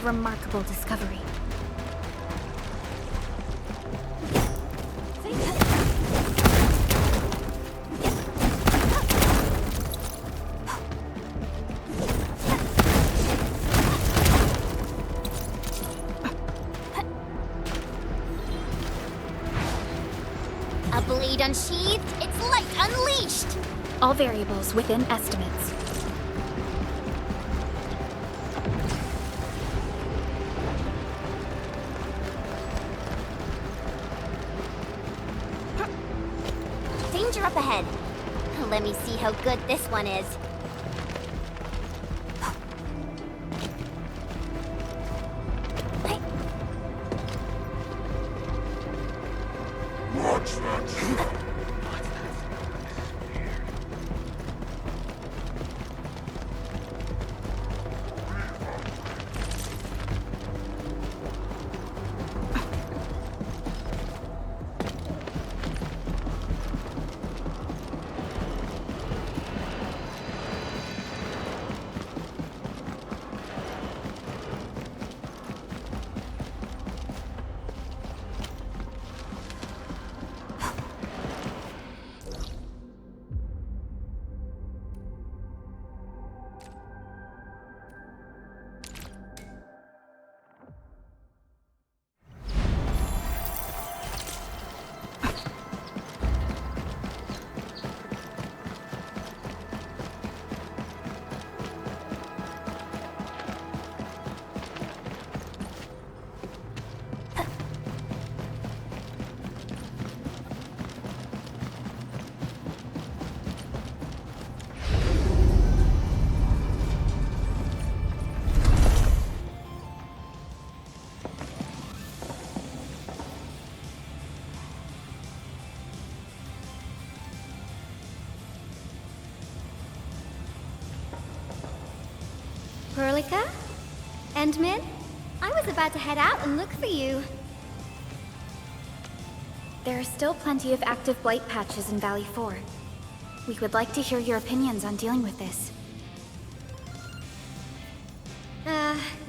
remarkable discovery. A blade unsheathed, its light unleashed! All variables within estimates. Danger up ahead. Let me see how good this one is. Watch that! Perlica? Endmin? I was about to head out and look for you. There are still plenty of active blight patches in Valley 4. We would like to hear your opinions on dealing with this.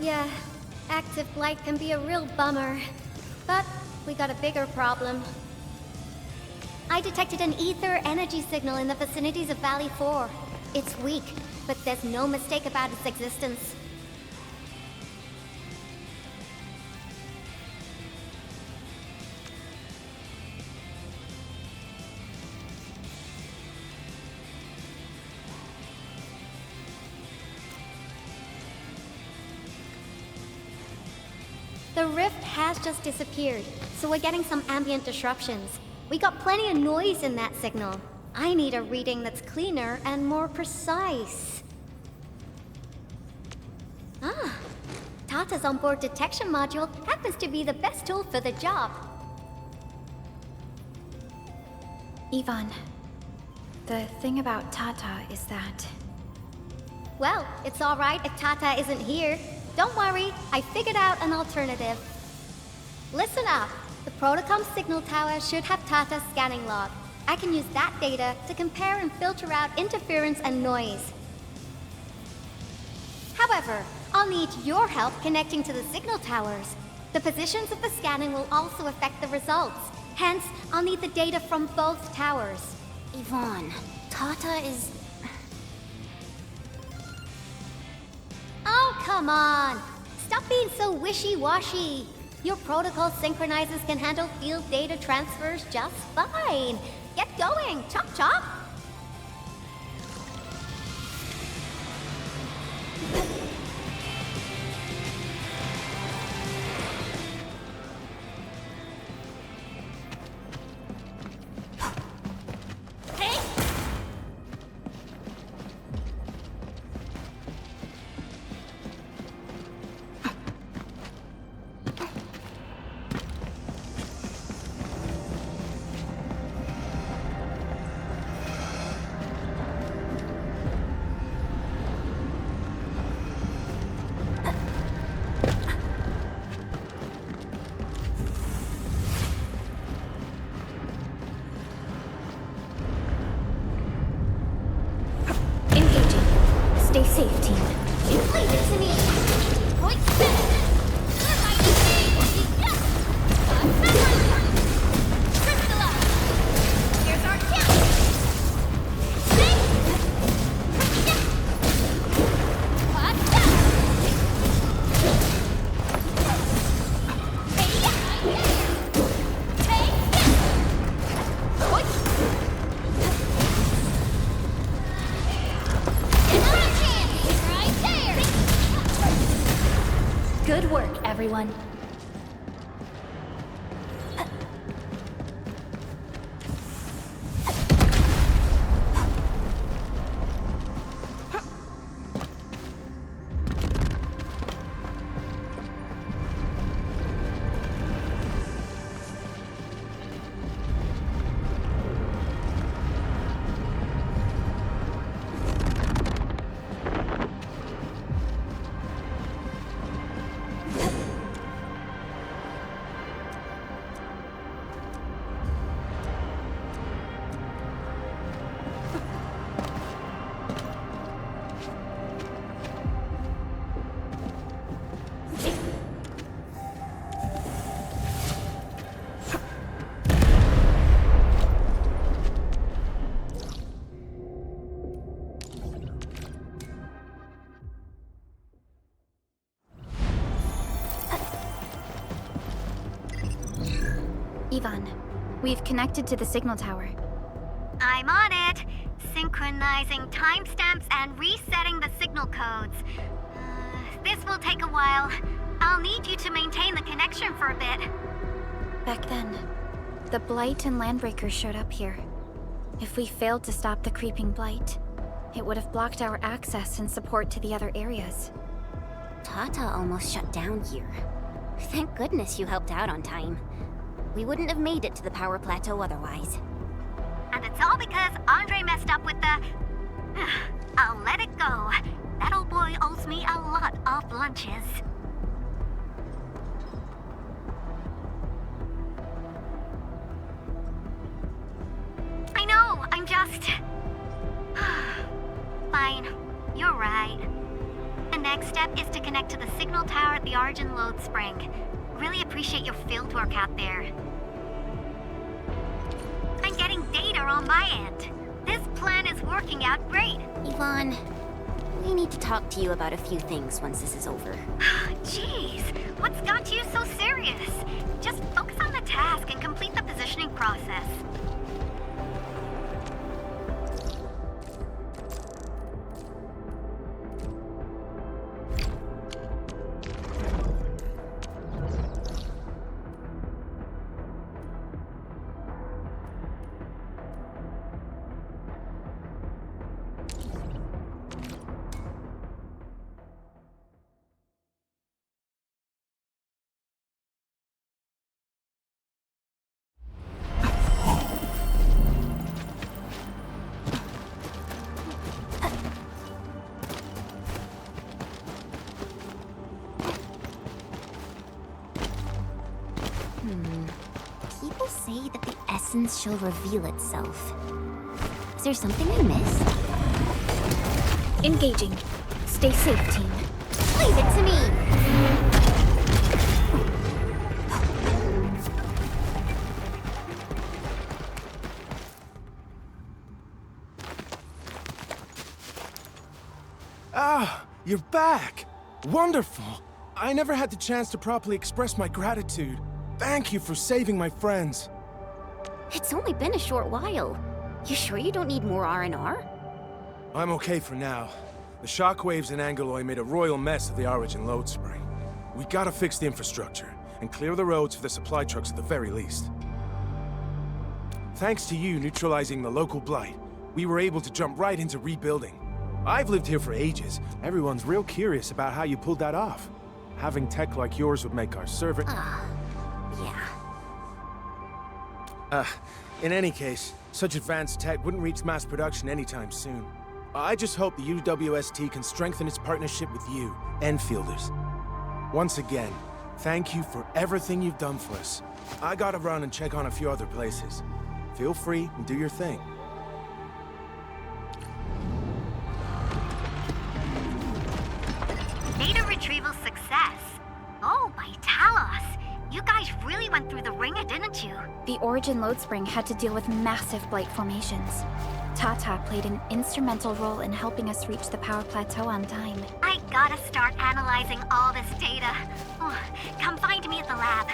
Yeah. Active blight can be a real bummer. But we got a bigger problem. I detected an ether energy signal in the vicinities of Valley 4. It's weak, but there's no mistake about its existence. The rift has just disappeared, so we're getting some ambient disruptions. We got plenty of noise in that signal. I need a reading that's cleaner and more precise. Tata's onboard detection module happens to be the best tool for the job. Yvonne, the thing about Tata is that... Well, it's alright if Tata isn't here. Don't worry, I figured out an alternative. Listen up. The Protocom signal tower should have Tata's scanning log. I can use that data to compare and filter out interference and noise. However, I'll need your help connecting to the signal towers. The positions of the scanning will also affect the results. Hence, I'll need the data from both towers. Yvonne, Tata is... Oh, come on! Stop being so wishy-washy! Your protocol synchronizers can handle field data transfers just fine. Get going! Chop chop! Stay safe, team. You leave it to me! Point. everyone. Ivan, we've connected to the signal tower. I'm on it. Synchronizing timestamps and resetting the signal codes. This will take a while. I'll need you to maintain the connection for a bit. Back then, the Blight and Landbreakers showed up here. If we failed to stop the creeping Blight, it would have blocked our access and support to the other areas. Tata almost shut down here. Thank goodness you helped out on time. We wouldn't have made it to the power plateau otherwise. And it's all because Andre messed up with the... I'll let it go. That old boy owes me a lot of lunches. I know, I'm just... Fine, you're right. The next step is to connect to the signal tower at the Origin Load Spring. Really appreciate your field work out there. I'm getting data on my end. This plan is working out great. Yvonne, we need to talk to you about a few things once this is over. Jeez, what's got you so serious? Just focus on the task and complete the positioning process. People say that the essence shall reveal itself. Is there something I missed? Engaging. Stay safe, team. Leave it to me! Ah, you're back! Wonderful! I never had the chance to properly express my gratitude. Thank you for saving my friends. It's only been a short while. You sure you don't need more R&R? I'm okay for now. The shockwaves in Angeloy made a royal mess of the Origin Load Spring. We gotta fix the infrastructure, and clear the roads for the supply trucks at the very least. Thanks to you neutralizing the local blight, we were able to jump right into rebuilding. I've lived here for ages. Everyone's real curious about how you pulled that off. Having tech like yours would make our servant... Yeah. In any case, such advanced tech wouldn't reach mass production anytime soon. I just hope the UWST can strengthen its partnership with you, Enfielders. Once again, thank you for everything you've done for us. I gotta run and check on a few other places. Feel free and do your thing. Data retrieval success. Oh, by Talos. You guys really went through the ringer, didn't you? The Origin Load Spring had to deal with massive blight formations. Tata played an instrumental role in helping us reach the power plateau on time. I gotta start analyzing all this data. Oh, come find me at the lab.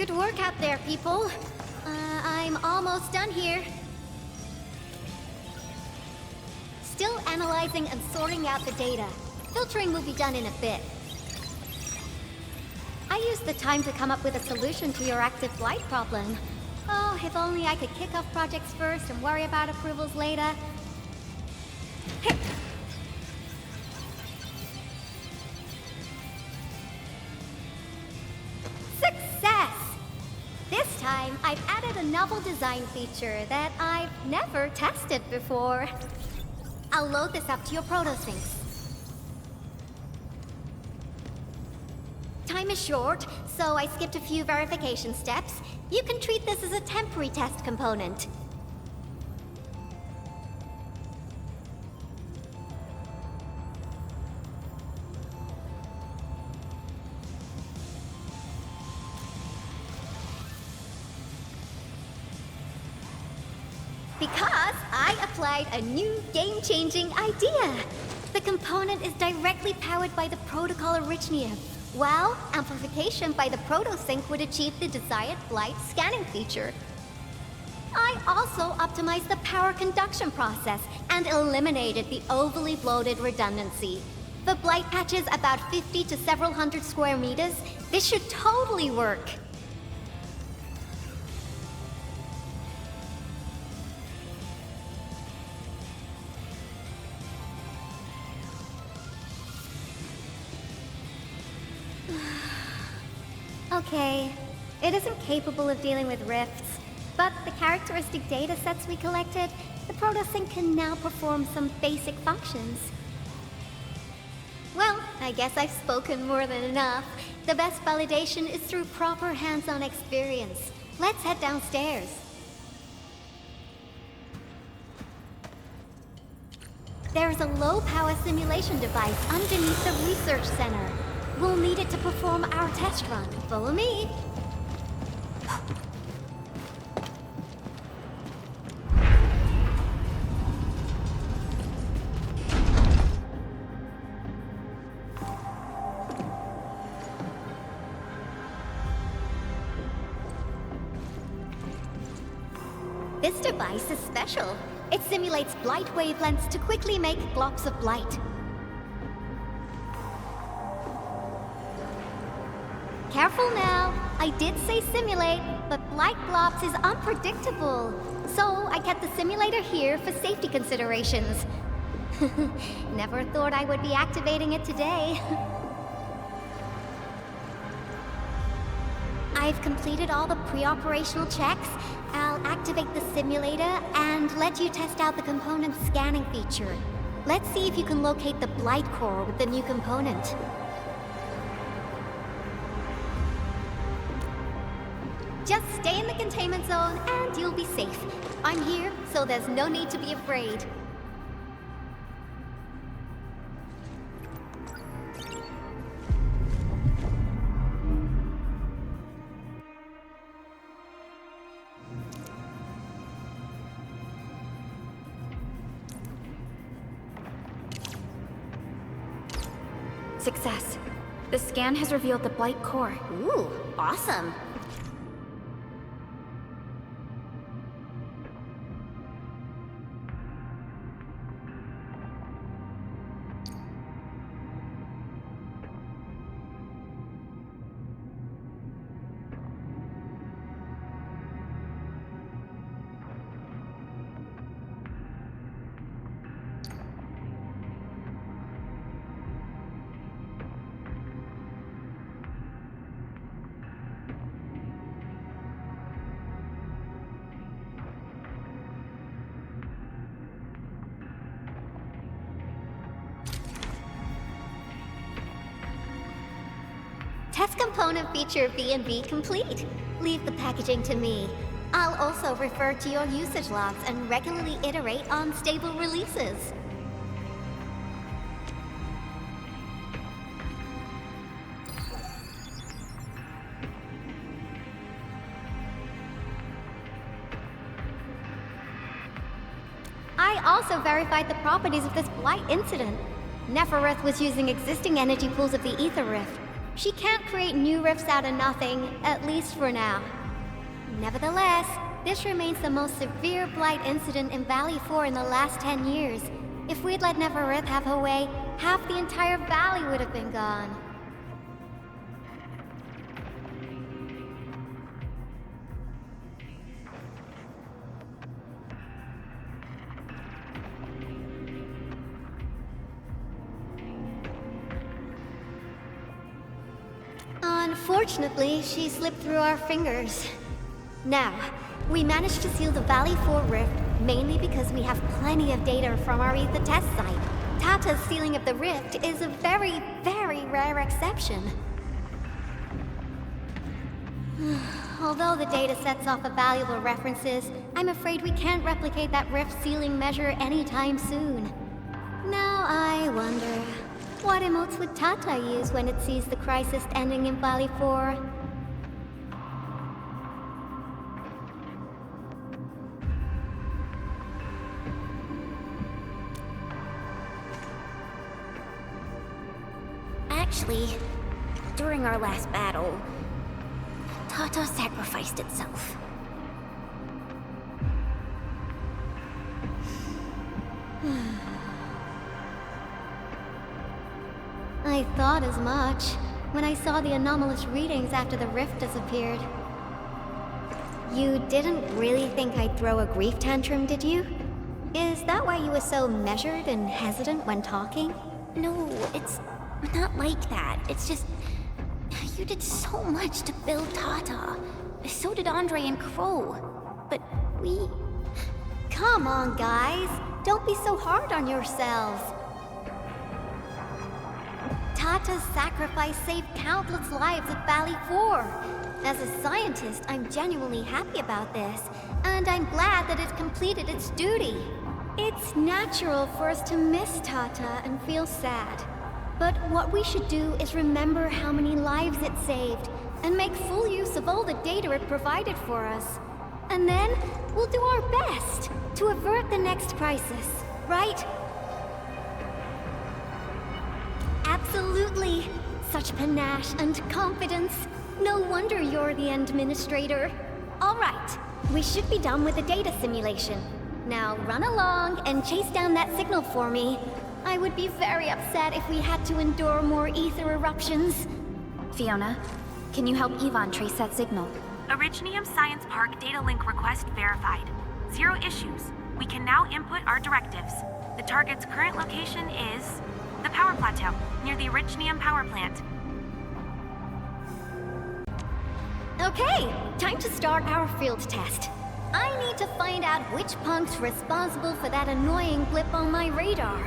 Good work out there, people. I'm almost done here. Still analyzing and sorting out the data. Filtering will be done in a bit. I used the time to come up with a solution to your active blight problem. Oh, if only I could kick off projects first and worry about approvals later. Success! This time, I've added a novel design feature that I've never tested before. I'll load this up to your proto-syncs. Time is short, so I skipped a few verification steps. You can treat this as a temporary test component. Because I applied a new game-changing idea. The component is directly powered by the protocol Arknights, while amplification by the proto-sync would achieve the desired blight scanning feature. I also optimized the power conduction process and eliminated the overly bloated redundancy. The blight patch is about 50 to several hundred square meters. This should totally work. Okay, it isn't capable of dealing with rifts, but the characteristic data sets we collected, the proto-sync can now perform some basic functions. Well, I guess I've spoken more than enough. The best validation is through proper hands-on experience. Let's head downstairs. There's a low-power simulation device underneath the research center. We'll need it to perform our test run. Follow me. This device is special. It simulates blight wavelengths to quickly make globs of blight. Careful now. I did say simulate, but blight globs is unpredictable. So I kept the simulator here for safety considerations. Never thought I would be activating it today. I've completed all the pre-operational checks. I'll activate the simulator and let you test out the component scanning feature. Let's see if you can locate the blight core with the new component. Just stay in the containment zone and you'll be safe. I'm here, so there's no need to be afraid. Success. The scan has revealed the blight core. Ooh, awesome. Test component feature B&B complete. Leave the packaging to me. I'll also refer to your usage logs and regularly iterate on stable releases. I also verified the properties of this blight incident. Nefereth was using existing energy pools of the Ether Rift. She can't create new rifts out of nothing, at least for now. Nevertheless, this remains the most severe blight incident in Valley 4 in the last 10 years. If we'd let Neverith have her way, half the entire valley would have been gone. Unfortunately, she slipped through our fingers. Now, we managed to seal the Valley 4 rift mainly because we have plenty of data from our ether test site. Tata's sealing of the rift is a very, very rare exception. Although the data sets off of valuable references, I'm afraid we can't replicate that rift sealing measure anytime soon. Now I wonder, what emotes would Tata use when it sees the crisis ending in Valley 4? Actually, during our last battle, Tata sacrificed itself. I thought as much when I saw the anomalous readings after the rift disappeared. You didn't really think I'd throw a grief tantrum, did you? Is that why you were so measured and hesitant when talking? No, it's not like that. It's just... you did so much to build Tata. So did Andre and Crow. But we... Come on, guys. Don't be so hard on yourselves. Tata's sacrifice saved countless lives at Valley 4. As a scientist, I'm genuinely happy about this, and I'm glad that it completed its duty. It's natural for us to miss Tata and feel sad. But what we should do is remember how many lives it saved, and make full use of all the data it provided for us. And then, we'll do our best to avert the next crisis, right? Absolutely. Such panache and confidence. No wonder you're the administrator. All right, we should be done with the data simulation. Now run along and chase down that signal for me. I would be very upset if we had to endure more ether eruptions. Fiona, can you help Yvonne trace that signal? Originium Science Park data link request verified. 0 issues. We can now input our directives. The target's current location is the power plateau, near the Originium power plant. Okay, time to start our field test. I need to find out which punk's responsible for that annoying blip on my radar.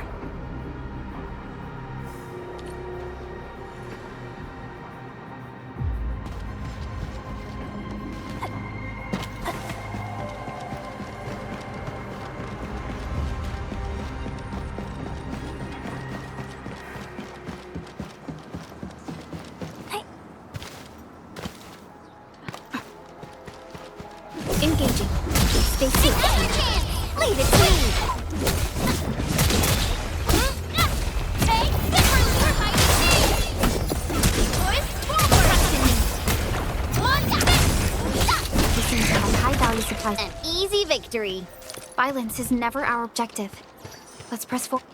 Engaging. Stay safe. Leave it to me! We seem to have high-value supplies. An easy victory. Violence is never our objective. Let's press forward.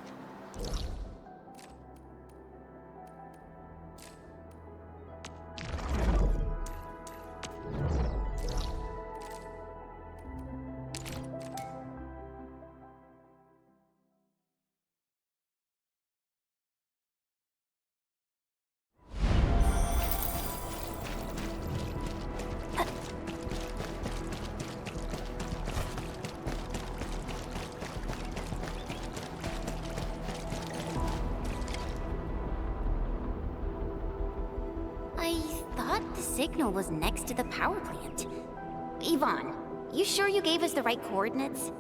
I thought the signal was next to the power plant. Yvonne, you sure you gave us the right coordinates?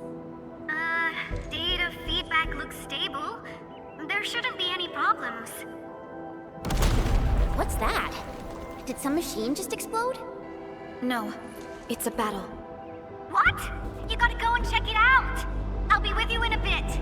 Data feedback looks stable. There shouldn't be any problems. What's that? Did some machine just explode? No, it's a battle. What? You gotta go and check it out! I'll be with you in a bit.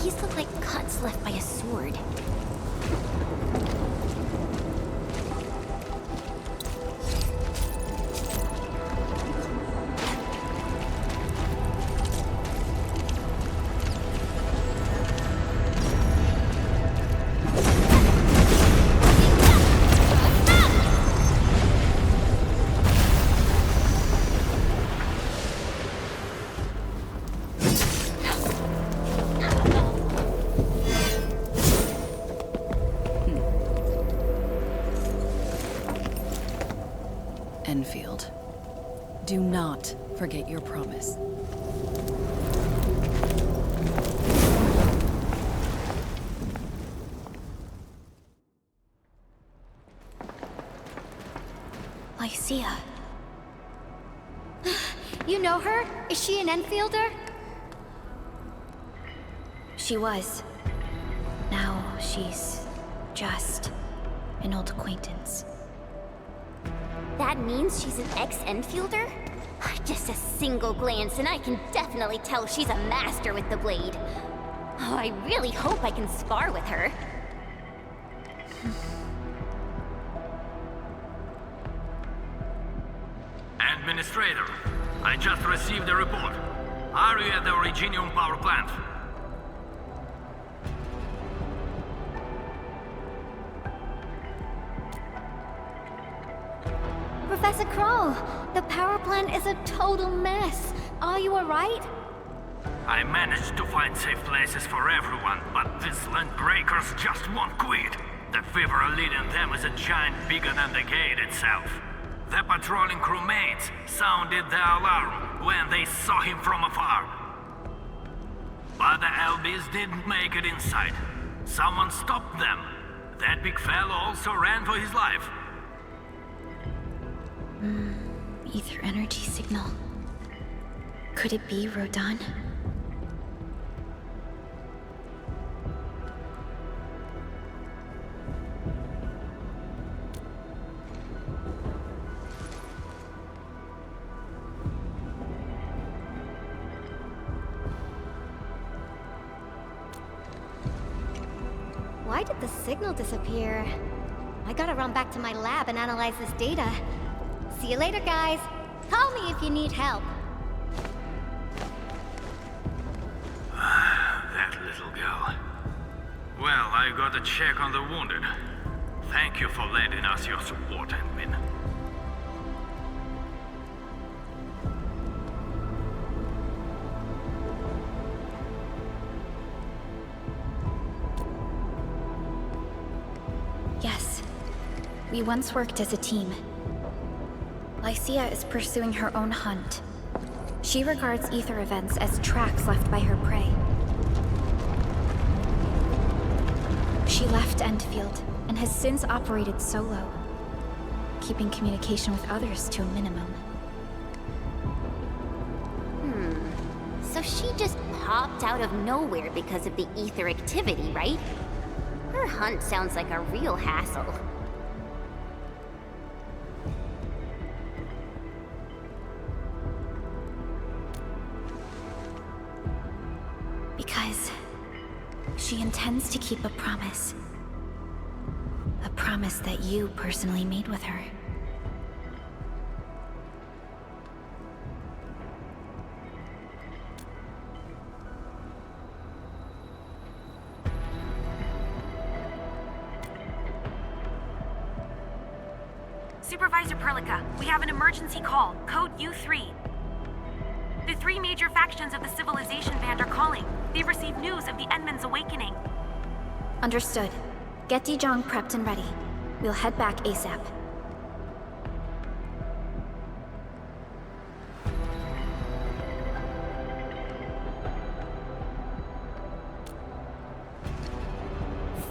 These look like cuts left by a sword. Endfield, do not forget your promise. Lycia. You know her? Is she an Enfielder? She was. Now she's just an old acquaintance. That means she's an ex-Enfielder? Just a single glance and I can definitely tell she's a master with the blade. Oh, I really hope I can spar with her. Administrator, I just received a report. Are you at the Originium power plant? Professor Crow, the power plant is a total mess. Are you alright? I managed to find safe places for everyone, but these landbreakers just won't quit. The fever leading them is a giant bigger than the gate itself. The patrolling crewmates sounded the alarm when they saw him from afar. But the LBs didn't make it inside. Someone stopped them. That big fellow also ran for his life. Ether energy signal. Could it be Rodan? Why did the signal disappear? I gotta run back to my lab and analyze this data. See you later, guys. Call me if you need help. That little girl. Well, I got a check on the wounded. Thank you for lending us your support, admin. Yes. We once worked as a team. Lycia is pursuing her own hunt. She regards ether events as tracks left by her prey. She left Endfield and has since operated solo, keeping communication with others to a minimum. So she just popped out of nowhere because of the ether activity, right? Her hunt sounds like a real hassle. Because she intends to keep a promise. A promise that you personally made with her. Supervisor Perlica, we have an emergency call, code U3. The three major factions of the Civilization Band are calling. They've received news of the Endman's awakening. Understood. Get Dijong prepped and ready. We'll head back ASAP.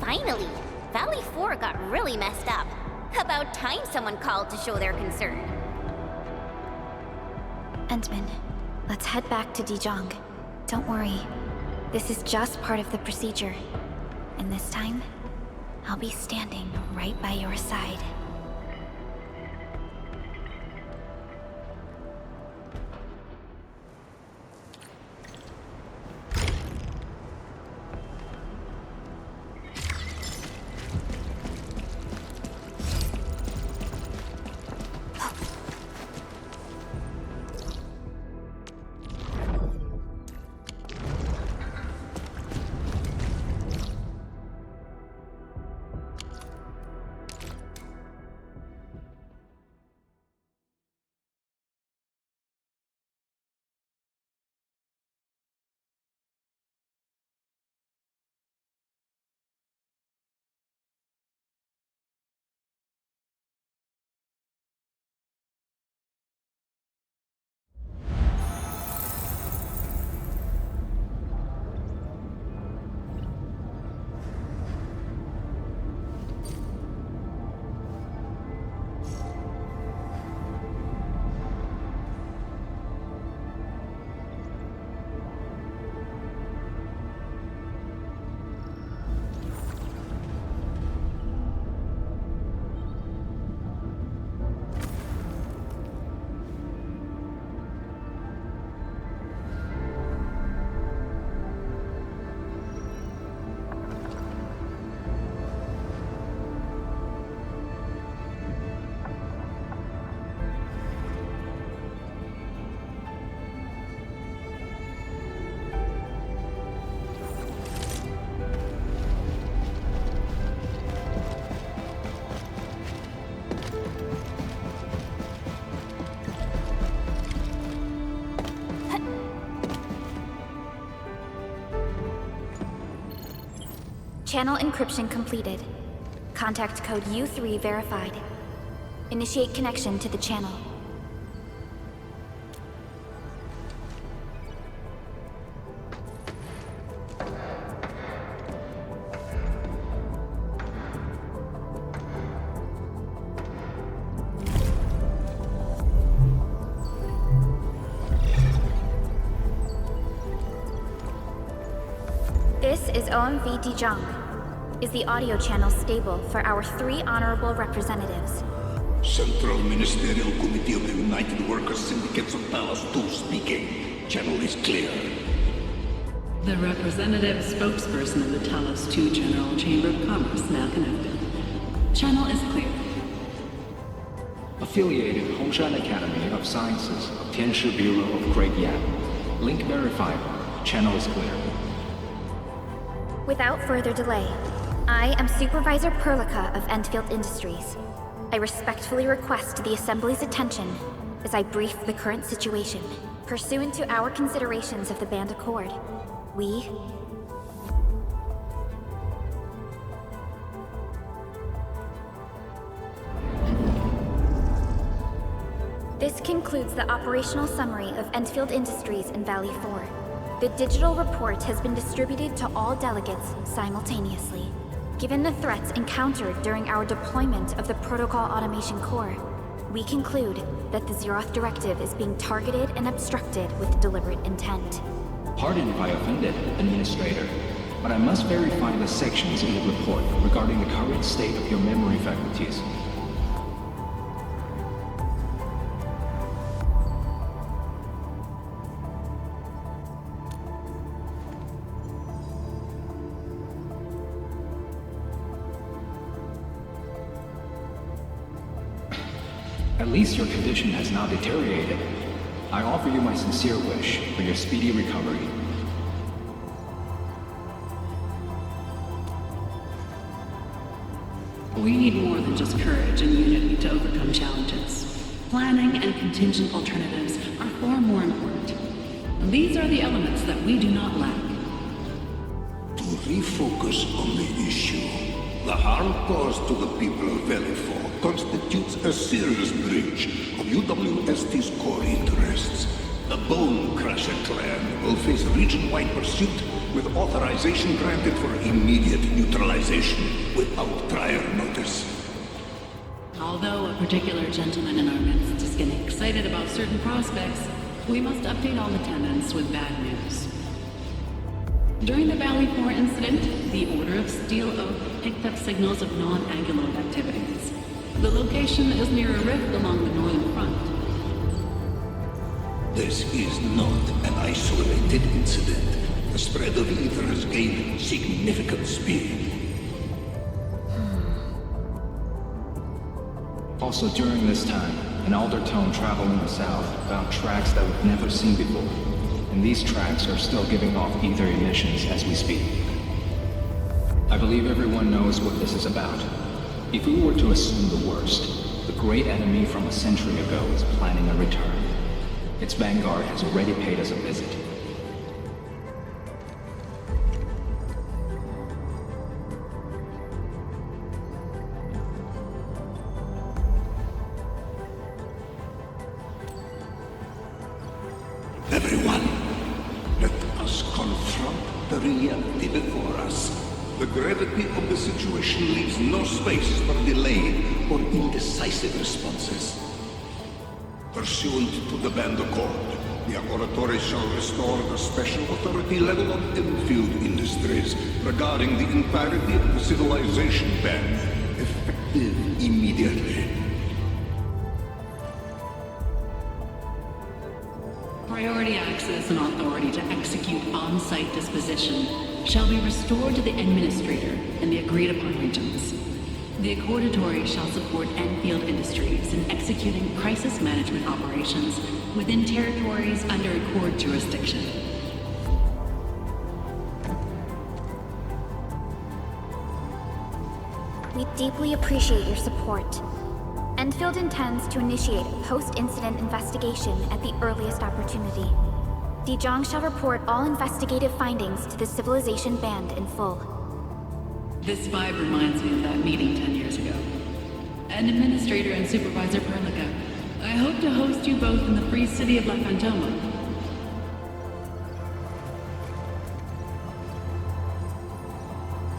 Finally! Valley 4 got really messed up. About time someone called to show their concern. Endman, let's head back to Dijong. Don't worry. This is just part of the procedure. And this time, I'll be standing right by your side. Channel encryption completed. Contact code U3 verified. Initiate connection to the channel. This is OMV Dijong. Is the audio channel stable for our 3 honorable representatives? Central Ministerial Committee of the United Workers Syndicates of Talos 2 speaking. Channel is clear. The representative spokesperson of the Talos 2 General Chamber of Commerce now connected. Channel is clear. Affiliated Hongshan Academy of Sciences of Tianshi Bureau of Great Yan. Link verified. Channel is clear. Without further delay, I am Supervisor Perlica of Endfield Industries. I respectfully request the Assembly's attention as I brief the current situation. Pursuant to our considerations of the Band Accord, we... This concludes the operational summary of Endfield Industries in Valley 4. The digital report has been distributed to all delegates simultaneously. Given the threats encountered during our deployment of the Protocol Automation Core, we conclude that the Zeroth Directive is being targeted and obstructed with deliberate intent. Pardon if I offended, Administrator, but I must verify the sections in the report regarding the current state of your memory faculties. At least your condition has not deteriorated. I offer you my sincere wish for your speedy recovery. We need more than just courage and unity to overcome challenges. Planning and contingent alternatives are far more important. These are the elements that we do not lack. To refocus on the issue, the harm caused to the people of Valley 4 constitutes a serious breach of UWST's core interests. The Bone Crusher clan will face region-wide pursuit with authorization granted for immediate neutralization without prior notice. Although a particular gentleman in our midst is getting excited about certain prospects, we must update all attendants with bad news. During the Valley 4 incident, the Order of Steel Oak picked up signals of non-angular activities. The location is near a rift along the northern front. This is not an isolated incident. The spread of ether has gained significant speed. Also during this time, an Aldertone traveling the south found tracks that we've never seen before. And these tracks are still giving off ether emissions as we speak. I believe everyone knows what this is about. If we were to assume the worst, the great enemy from a century ago is planning a return. Its vanguard has already paid us a visit. Everyone, let us confront the reality before us. The gravity of the situation leaves no space for delayed or indecisive responses. Pursuant to the Band Accord, the Laboratory shall restore the special authority level of Enfield Industries regarding the entirety of the civilization band, effective immediately. Priority access and authority to execute on-site disposition shall be restored to the Administrator in the agreed-upon regions. The Accordatory shall support Enfield Industries in executing crisis management operations within territories under Accord jurisdiction. We deeply appreciate your support. Enfield intends to initiate a post-incident investigation at the earliest opportunity. Dijong shall report all investigative findings to the Civilization Band in full. This vibe reminds me of that meeting 10 years ago. And Administrator and Supervisor Perlica, I hope to host you both in the free city of La Fantoma.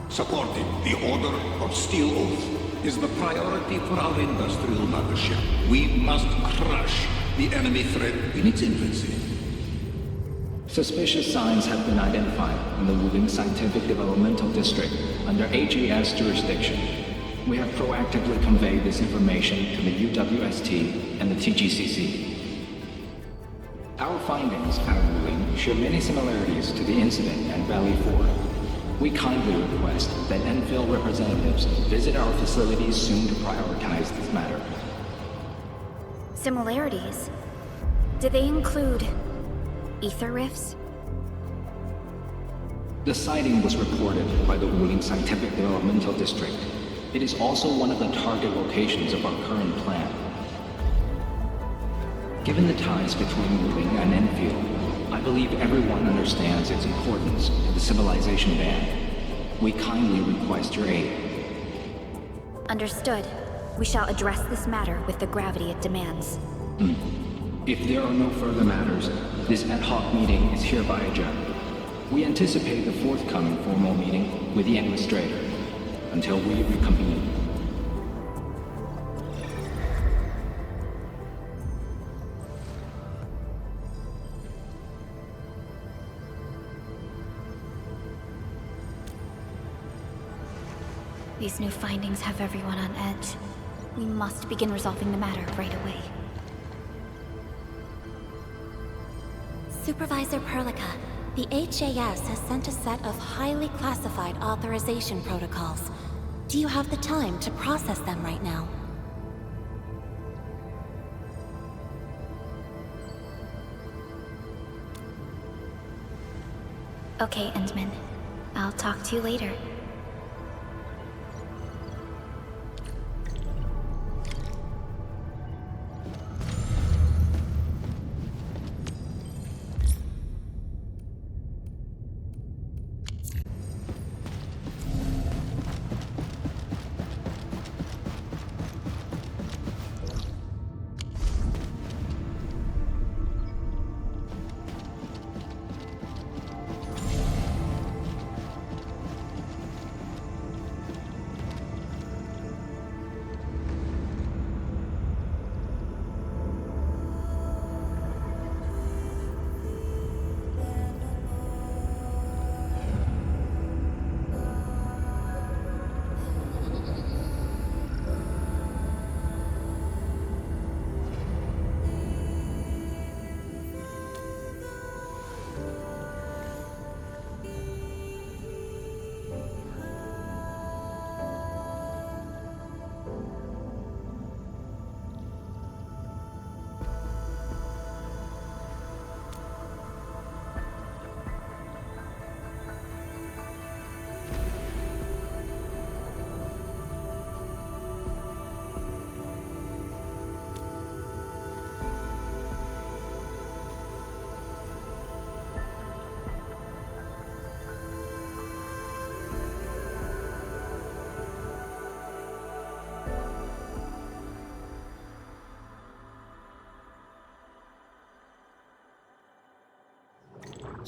Supporting the Order of Steel Oath is the priority for our industrial mothership. We must crush the enemy threat in its infancy. Suspicious signs have been identified in the Wuling Scientific Developmental District under HAS jurisdiction. We have proactively conveyed this information to the UWST and the TGCC. Our findings out of Wuling show many similarities to the incident at Valley 4. We kindly request that Endfield representatives visit our facilities soon to prioritize this matter. Similarities? Do they include ether rifts? The sighting was reported by the Wuling Scientific Developmental District. It is also one of the target locations of our current plan. Given the ties between Wuling and Endfield, I believe everyone understands its importance to the civilization band. We kindly request your aid. Understood. We shall address this matter with the gravity it demands. If there are no further matters, this ad hoc meeting is hereby adjourned. We anticipate the forthcoming formal meeting with the Administrator until we reconvene. These new findings have everyone on edge. We must begin resolving the matter right away. Supervisor Perlica, the HAS has sent a set of highly classified authorization protocols. Do you have the time to process them right now? Okay, Endman. I'll talk to you later.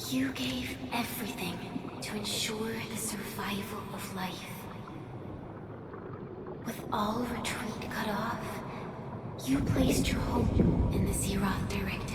You gave everything to ensure the survival of life. With all retreat cut off, you placed your hope in the Zeroth Directive.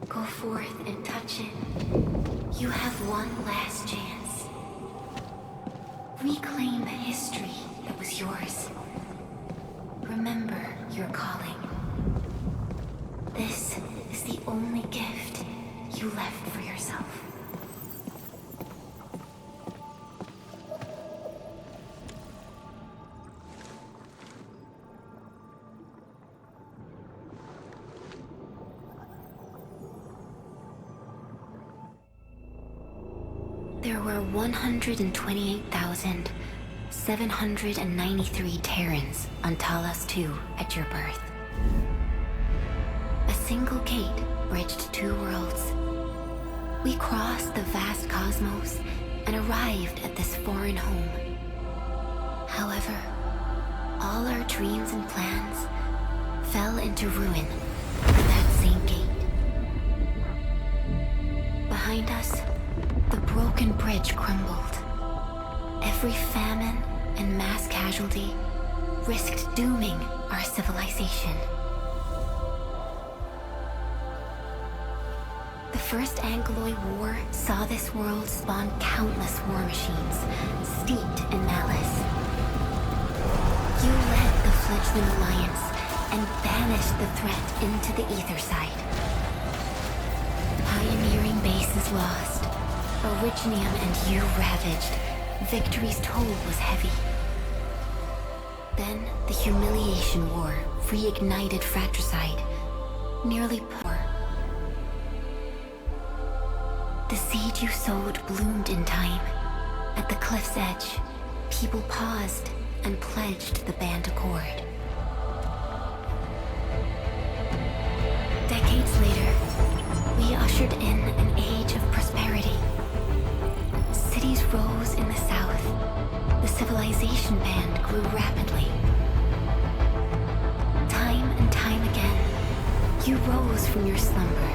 Go forth and touch it. You have one last chance. Reclaim the history that was yours. Remember your calling. This is the only gift you left for yourself. There were 128,793 Terrans on Talos 2 at your birth. A single gate bridged two worlds. We crossed the vast cosmos and arrived at this foreign home. However, all our dreams and plans fell into ruin at that same gate. Behind us, the broken bridge crumbled. Every famine and mass casualty risked dooming our civilization. The First Angloid War saw this world spawn countless war machines, steeped in malice. You led the fledgling alliance and banished the threat into the ether side. Pioneering bases lost, Originium and you ravaged. Victory's toll was heavy. Then the Humiliation War reignited fratricide, nearly poor. The seed you sowed bloomed in time. At the cliff's edge, people paused and pledged the band accord. Decades later, we ushered in an age of prosperity. Cities rose in the south. The civilization band grew rapidly. Time and time again, you rose from your slumber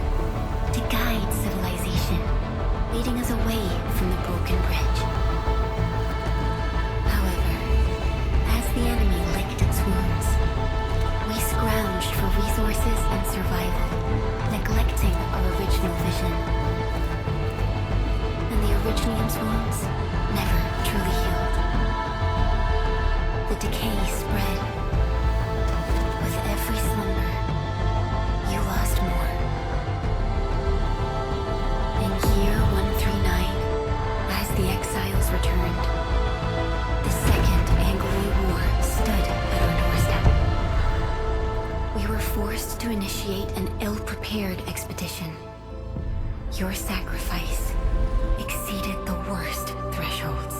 to guide civilization, leading us away from the broken bridge. However, as the enemy licked its wounds, we scrounged for resources and survival, neglecting our original vision. And the Originium's wounds never truly healed. The decay spread. With every slumber, you lost more. In year 139, as the exiles returned, the Second Anglo-War War stood at our doorstep. We were forced to initiate an ill-prepared expedition. Your sacrifice exceeded the worst thresholds.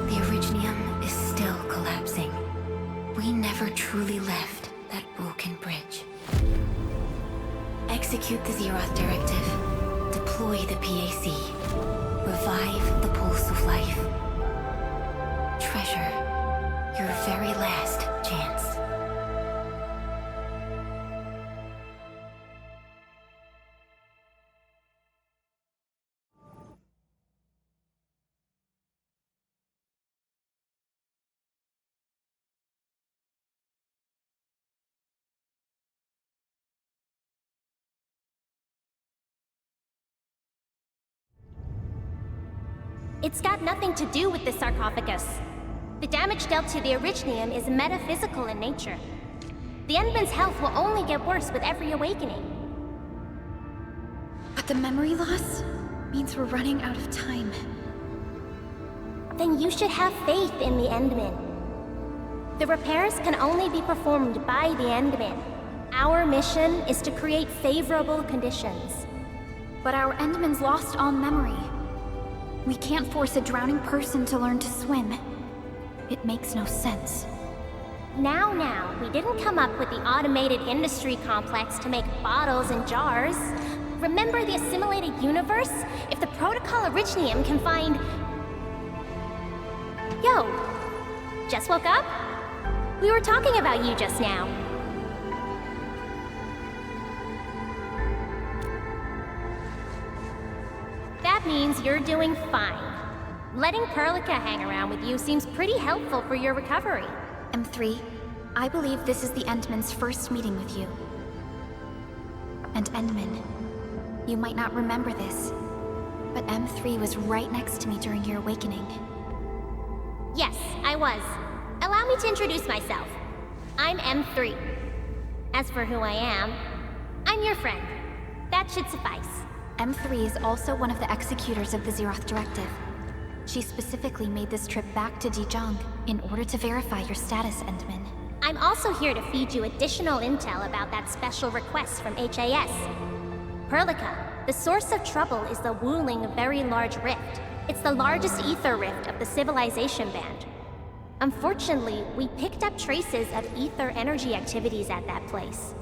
The Originium is still collapsing. We never truly left that broken bridge. Execute the Zeroth Directive. Deploy the PAC. Revive the pulse of life. Treasure your very last chance. It's got nothing to do with the sarcophagus. The damage dealt to the Originium is metaphysical in nature. The Endman's health will only get worse with every awakening. But the memory loss means we're running out of time. Then you should have faith in the Endman. The repairs can only be performed by the Endman. Our mission is to create favorable conditions. But our Endman's lost all memory. We can't force a drowning person to learn to swim. It makes no sense. Now, we didn't come up with the automated industry complex to make bottles and jars. Remember the assimilated universe? If the protocol Originium can find... Yo, just woke up? We were talking about you just now. That means you're doing fine. Letting Perlica hang around with you seems pretty helpful for your recovery. M3, I believe this is the Endman's first meeting with you. And Endman, you might not remember this, but M3 was right next to me during your awakening. Yes, I was. Allow me to introduce myself. I'm M3. As for who I am, I'm your friend. That should suffice. M3 is also one of the executors of the Zeroth Directive. She specifically made this trip back to Dijon in order to verify your status, Endman. I'm also here to feed you additional intel about that special request from HAS. Perlica, The source of trouble is the Wuling Very Large Rift. It's the largest ether rift of the Civilization Band. Unfortunately, we picked up traces of ether energy activities at that place.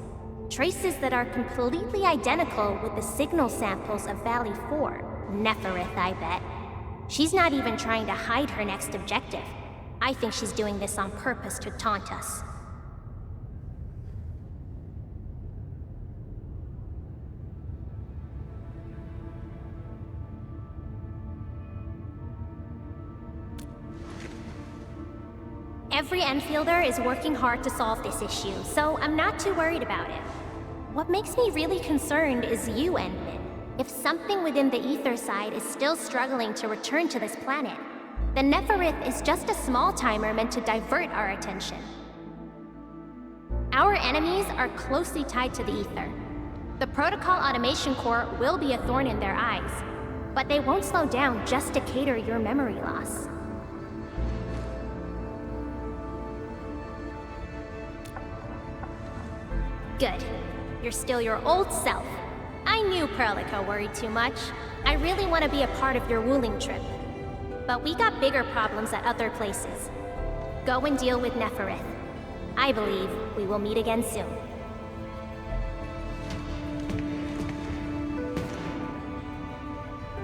Traces that are completely identical with the signal samples of Valley 4. Neferith, I bet. She's not even trying to hide her next objective. I think she's doing this on purpose to taunt us. Every Enfielder is working hard to solve this issue, so I'm not too worried about it. What makes me really concerned is you, Endman. If something within the ether side is still struggling to return to this planet, then Neferith is just a small timer meant to divert our attention. Our enemies are closely tied to the ether. The Protocol Automation Core will be a thorn in their eyes, but they won't slow down just to cater your memory loss. Good. You're still your old self. I knew Perlica worried too much. I really want to be a part of your Wuling trip. But we got bigger problems at other places. Go and deal with Neferith. I believe we will meet again soon.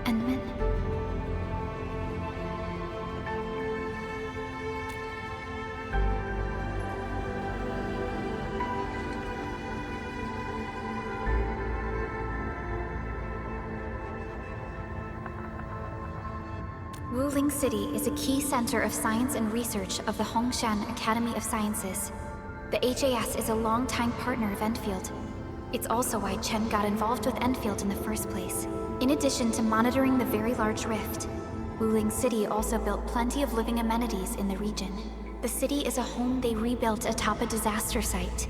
Endman? Wuling City is a key center of science and research of the Hongshan Academy of Sciences. The HAS is a longtime partner of Endfield. It's also why Chen got involved with Endfield in the first place. In addition to monitoring the Very Large Rift, Wuling City also built plenty of living amenities in the region. The city is a home they rebuilt atop a disaster site.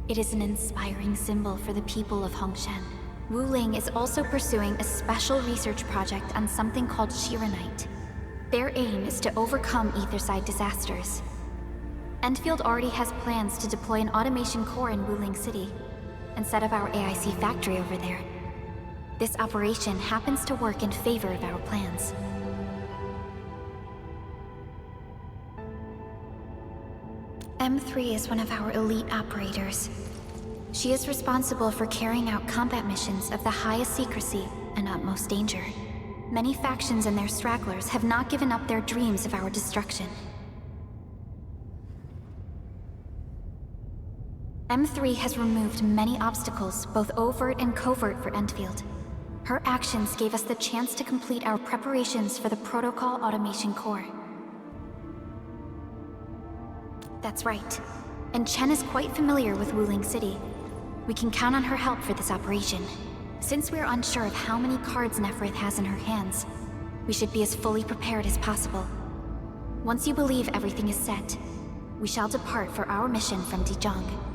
It is an inspiring symbol for the people of Hongshan. Wuling is also pursuing a special research project on something called Shiranite. Their aim is to overcome Etherside disasters. Endfield already has plans to deploy an automation core in Wuling City and set up our AIC factory over there. This operation happens to work in favor of our plans. M3 is one of our elite operators. She is responsible for carrying out combat missions of the highest secrecy and utmost danger. Many factions and their stragglers have not given up their dreams of our destruction. M3 has removed many obstacles, both overt and covert, for Endfield. Her actions gave us the chance to complete our preparations for the Protocol Automation Core. That's right. And Chen is quite familiar with Wuling City. We can count on her help for this operation. Since we're unsure of how many cards Neferith has in her hands, we should be as fully prepared as possible. Once you believe everything is set, we shall depart for our mission from Dijong.